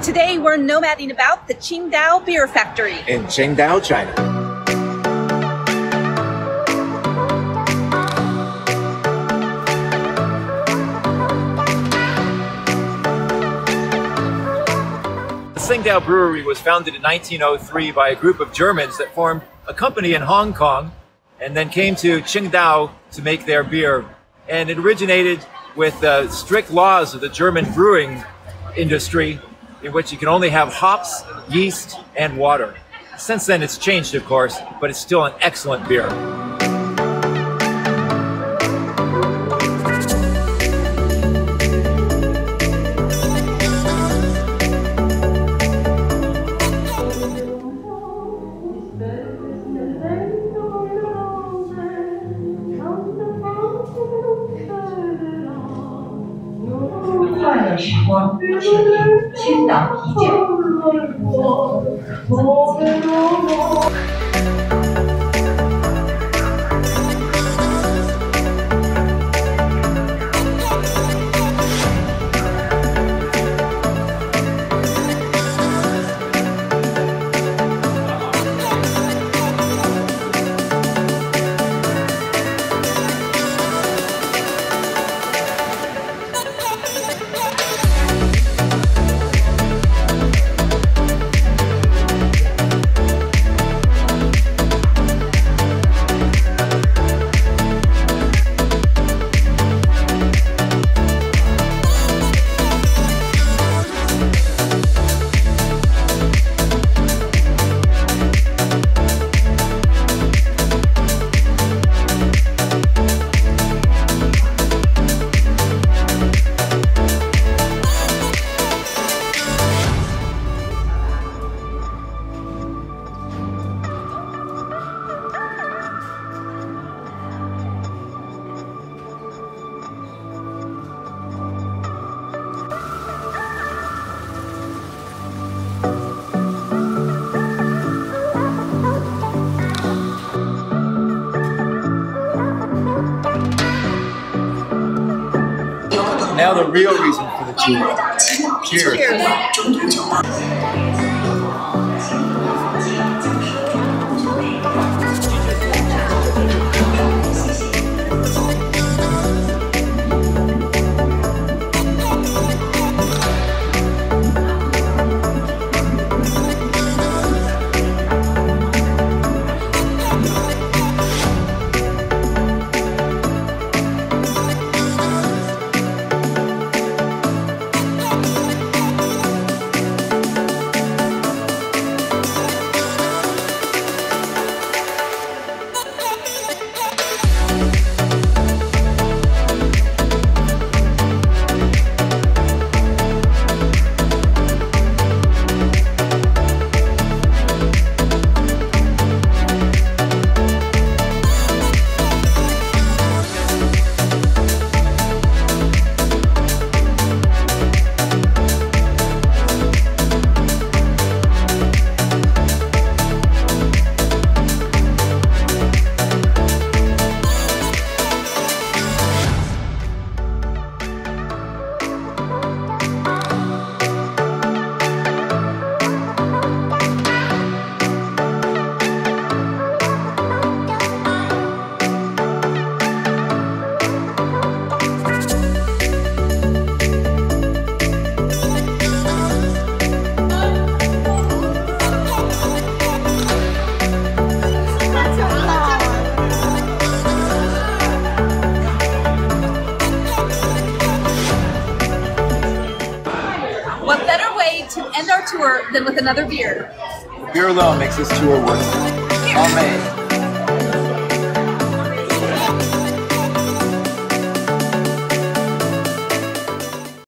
Today we're nomading about the Qingdao beer factory in Qingdao, China. The Tsingtao brewery was founded in 1903 by a group of Germans that formed a company in Hong Kong and then came to Qingdao to make their beer. And it originated with strict laws of the German brewing industry in which you can only have hops, yeast, and water. Since then it's changed, of course, but it's still an excellent beer. Now the real reason for the tour. Cheers. What better way to end our tour than with another beer? Beer alone makes this tour worth it. Amen.